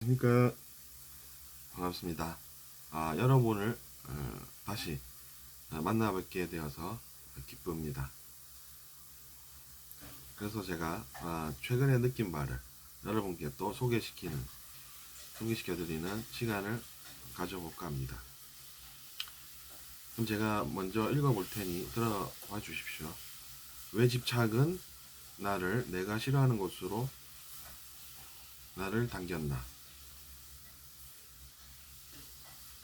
그러니까 반갑습니다. 여러분을 다시 만나뵙게 되어서 기쁩니다. 그래서 제가 최근에 느낀 바를 여러분께 또 소개시켜드리는 시간을 가져볼까 합니다. 그럼 제가 먼저 읽어볼 테니 들어와 주십시오. 왜 집착은 내가 싫어하는 곳으로 나를 당겼나?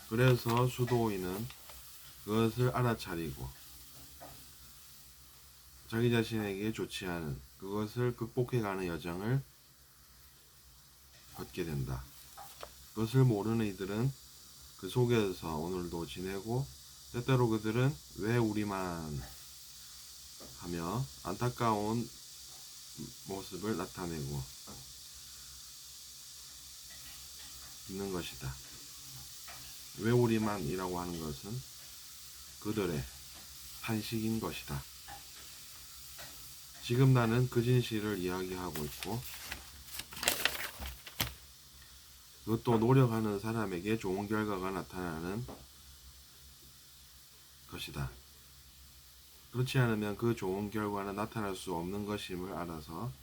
그래서 수도인은 그것을 알아차리고 자기 자신에게 좋지 않은 그것을 극복해가는 여정을 걷게 된다. 그것을 모르는 이들은 그 속에서 오늘도 지내고 때때로 그들은 왜 우리만 하며 안타까운 모습을 나타내고 있는 것이다. 왜 우리만이라고 하는 것은 그들의 탄식인 것이다. 지금 나는 그 진실을 이야기하고 있고 그것도 노력하는 사람에게 좋은 결과가 나타나는 것이다. 그렇지 않으면 그 좋은 결과는 나타날 수 없는 것임을 알아서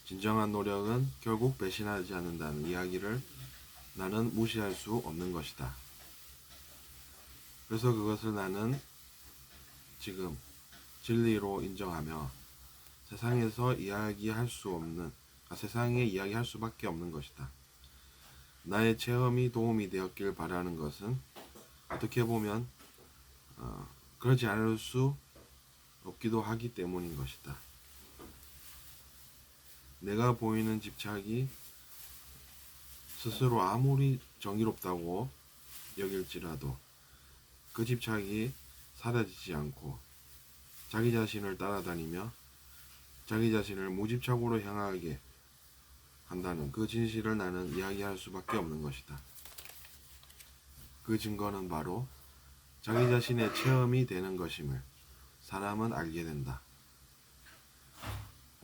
진정한 노력은 결국 배신하지 않는다는 이야기를 나는 무시할 수 없는 것이다. 그래서 그것을 나는 지금 진리로 인정하며 세상에서 세상에 이야기할 수밖에 없는 것이다. 나의 체험이 도움이 되었길 바라는 것은 어떻게 보면 그러지 않을 수 없기도 하기 때문인 것이다. 내가 보이는 집착이 스스로 아무리 정의롭다고 여길지라도 그 집착이 사라지지 않고 자기 자신을 따라다니며 자기 자신을 무집착으로 향하게 한다는 그 진실을 나는 이야기할 수밖에 없는 것이다. 그 증거는 바로 자기 자신의 체험이 되는 것임을 사람은 알게 된다.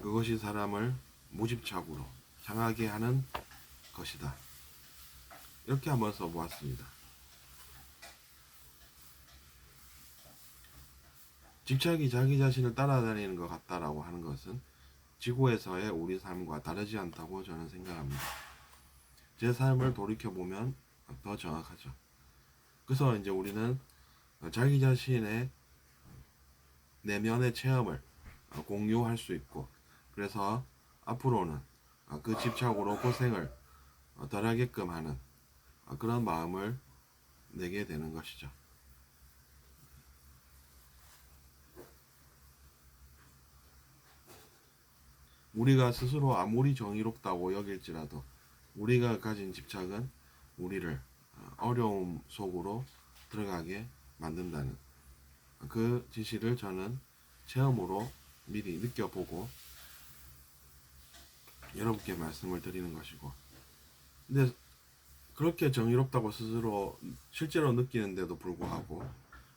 그것이 사람을 무집착으로 향하게 하는 것이다. 이렇게 한번 써보았습니다. 집착이 자기 자신을 따라다니는 것 같다라고 하는 것은 지구에서의 우리 삶과 다르지 않다고 저는 생각합니다. 제 삶을 돌이켜보면 더 정확하죠. 그래서 이제 우리는 자기 자신의 내면의 체험을 공유할 수 있고, 그래서 앞으로는 그 집착으로 고생을 덜하게끔 하는 그런 마음을 내게 되는 것이죠. 우리가 스스로 아무리 정의롭다고 여길지라도 우리가 가진 집착은 우리를 어려움 속으로 들어가게 만든다는 그 진실을 저는 체험으로 미리 느껴보고 여러분께 말씀을 드리는 것이고, 근데 그렇게 정의롭다고 스스로 실제로 느끼는데도 불구하고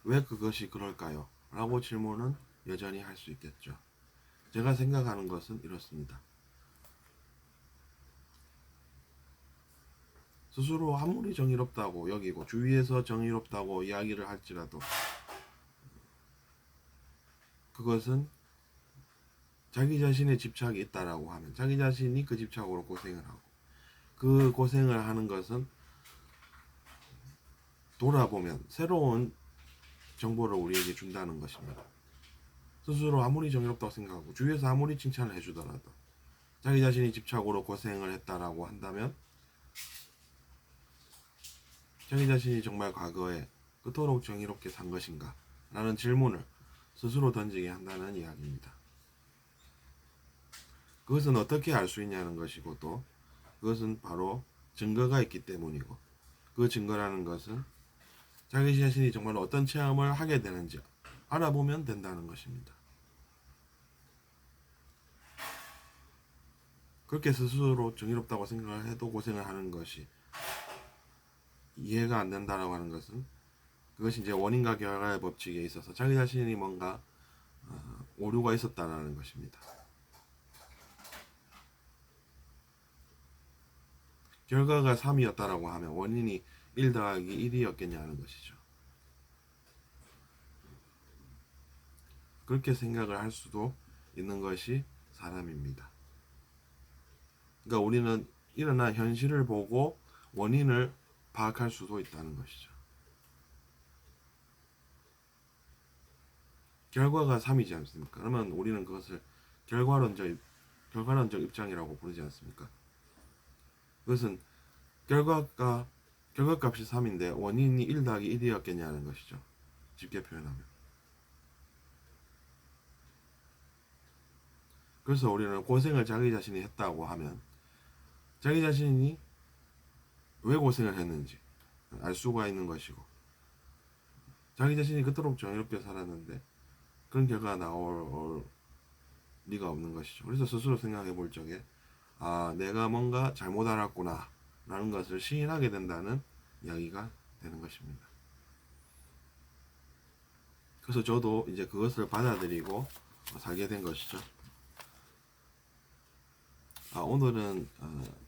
왜 그것이 그럴까요? 라고 질문은 여전히 할 수 있겠죠. 제가 생각하는 것은 이렇습니다. 스스로 아무리 정의롭다고 여기고 주위에서 정의롭다고 이야기를 할지라도 그것은 자기 자신의 집착이 있다라고 하면 자기 자신이 그 집착으로 고생을 하고, 그 고생을 하는 것은 돌아보면 새로운 정보를 우리에게 준다는 것입니다. 스스로 아무리 정의롭다고 생각하고 주위에서 아무리 칭찬을 해주더라도 자기 자신이 집착으로 고생을 했다라고 한다면 자기 자신이 정말 과거에 그토록 정의롭게 산 것인가? 라는 질문을 스스로 던지게 한다는 이야기입니다. 그것은 어떻게 알 수 있냐는 것이고, 또 그것은 바로 증거가 있기 때문이고, 그 증거라는 것은 자기 자신이 정말 어떤 체험을 하게 되는지 알아보면 된다는 것입니다. 그렇게 스스로 정의롭다고 생각을 해도 고생을 하는 것이 이해가 안 된다라고 하는 것은, 그것이 이제 원인과 결과의 법칙에 있어서 자기 자신이 뭔가 오류가 있었다라는 것입니다. 결과가 3이었다라고 하면 원인이 1 더하기 1이었겠냐는 것이죠. 그렇게 생각을 할 수도 있는 것이 사람입니다. 그러니까 우리는 일어난 현실을 보고 원인을 파악할 수도 있다는 것이죠. 결과가 3이지 않습니까? 그러면 우리는 그것을 결과론적 입장이라고 부르지 않습니까? 그것은 결과값이 3인데 원인이 1 더하기 1이었겠냐는 것이죠. 쉽게 표현하면. 그래서 우리는 고생을 자기 자신이 했다고 하면 자기 자신이 왜 고생을 했는지 알 수가 있는 것이고, 자기 자신이 그토록 정의롭게 살았는데 그런 결과가 나올 리가 없는 것이죠. 그래서 스스로 생각해 볼 적에 내가 뭔가 잘못 알았구나 라는 것을 시인하게 된다는 이야기가 되는 것입니다. 그래서 저도 이제 그것을 받아들이고 살게 된 것이죠. 오늘은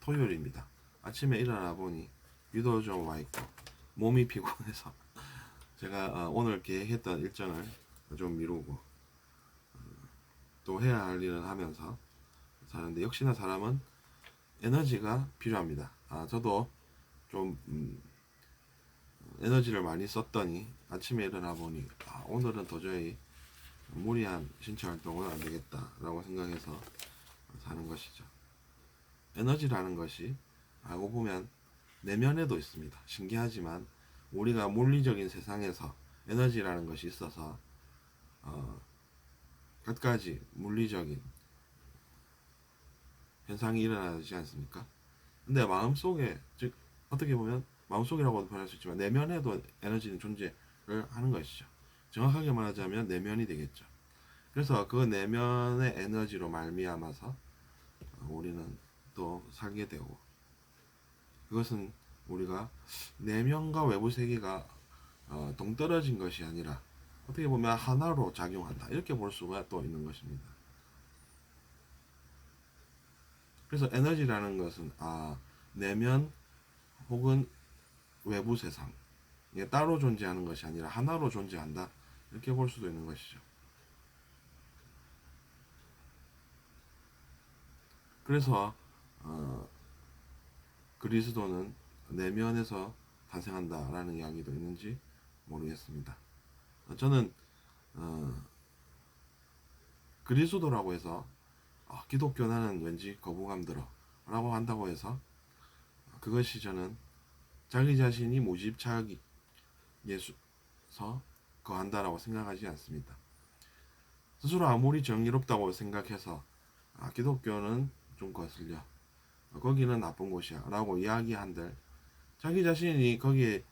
토요일입니다. 아침에 일어나 보니 비도 좀 와 있고 몸이 피곤해서 제가 오늘 계획했던 일정을 좀 미루고 또 해야 할 일은 하면서 사는데, 역시나 사람은 에너지가 필요합니다. 저도 좀 에너지를 많이 썼더니 아침에 일어나 보니 오늘은 도저히 무리한 신체 활동은 안 되겠다라고 생각해서 사는 것이죠. 에너지라는 것이 알고 보면 내면에도 있습니다. 신기하지만 우리가 물리적인 세상에서 에너지라는 것이 있어서 갖가지 물리적인 현상이 일어나지 않습니까? 근데 마음속에, 즉 어떻게 보면 마음속이라고도 표현할 수 있지만 내면에도 에너지는 존재를 하는 것이죠. 정확하게 말하자면 내면이 되겠죠. 그래서 그 내면의 에너지로 말미암아서 우리는 또 살게 되고, 그것은 우리가 내면과 외부 세계가 동떨어진 것이 아니라 어떻게 보면 하나로 작용한다, 이렇게 볼 수가 또 있는 것입니다. 그래서 에너지라는 것은 내면 혹은 외부 세상, 이게 따로 존재하는 것이 아니라 하나로 존재한다, 이렇게 볼 수도 있는 것이죠. 그래서 그리스도는 내면에서 탄생한다라는 이야기도 있는지 모르겠습니다. 저는 그리스도라고 해서 기독교 나는 왠지 거부감 들어 라고 한다고 해서 그것이 저는 자기 자신이 무집착이 예수서 거한다라고 생각하지 않습니다. 스스로 아무리 정의롭다고 생각해서 기독교는 좀 거슬려, 거기는 나쁜 곳이야 라고 이야기한들, 자기 자신이 거기에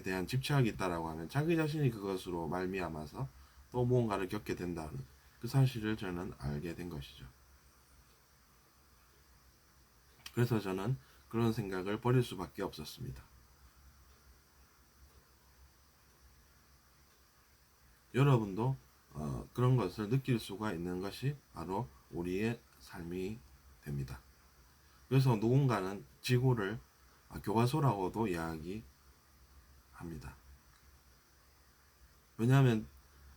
대한 집착이 있다라고 하면 자기 자신이 그것으로 말미암아서 또 무언가를 겪게 된다는 그 사실을 저는 알게 된 것이죠. 그래서 저는 그런 생각을 버릴 수밖에 없었습니다. 여러분도 그런 것을 느낄 수가 있는 것이 바로 우리의 삶이 됩니다. 그래서 누군가는 지구를 교과서라고도 이야기합니다. 왜냐하면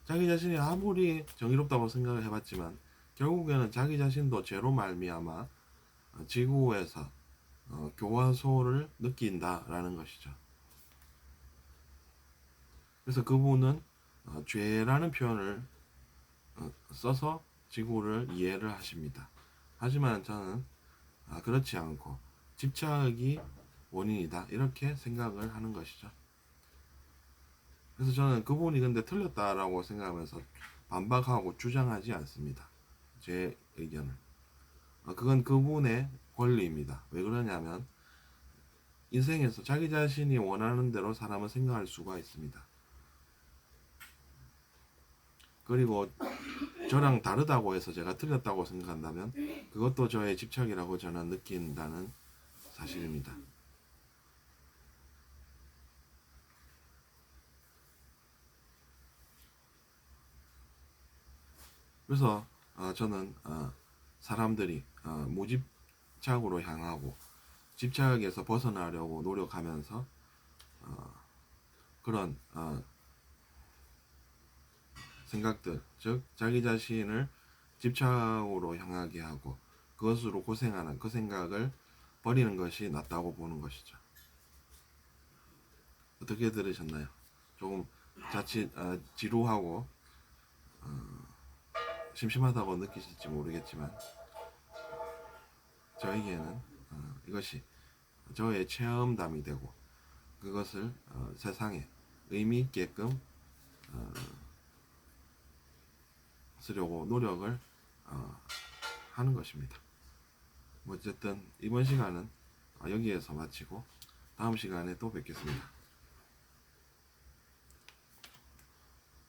자기 자신이 아무리 정의롭다고 생각을 해봤지만 결국에는 자기 자신도 죄로 말미암아 지구에서 교과서를 느낀다라는 것이죠. 그래서 그분은 죄라는 표현을 써서 지구를 이해를 하십니다. 하지만 저는 그렇지 않고 집착이 원인이다, 이렇게 생각을 하는 것이죠. 그래서 저는 그분이 근데 틀렸다라고 생각하면서 반박하고 주장하지 않습니다. 제 의견을. 그건 그분의 권리입니다. 왜 그러냐면 인생에서 자기 자신이 원하는 대로 사람은 생각할 수가 있습니다. 그리고 저랑 다르다고 해서 제가 틀렸다고 생각한다면 그것도 저의 집착이라고 저는 느낀다는 사실입니다. 그래서 저는 사람들이 무집착으로 향하고 집착에서 벗어나려고 노력하면서 그런 생각들, 즉 자기 자신을 집착으로 향하게 하고 그것으로 고생하는 그 생각을 버리는 것이 낫다고 보는 것이죠. 어떻게 들으셨나요? 조금 자칫 지루하고 심심하다고 느끼실지 모르겠지만 저에게는 이것이 저의 체험담이 되고 그것을 세상에 의미 있게끔 쓰려고 노력을 하는 것입니다. 어쨌든 이번 시간은 여기에서 마치고 다음 시간에 또 뵙겠습니다.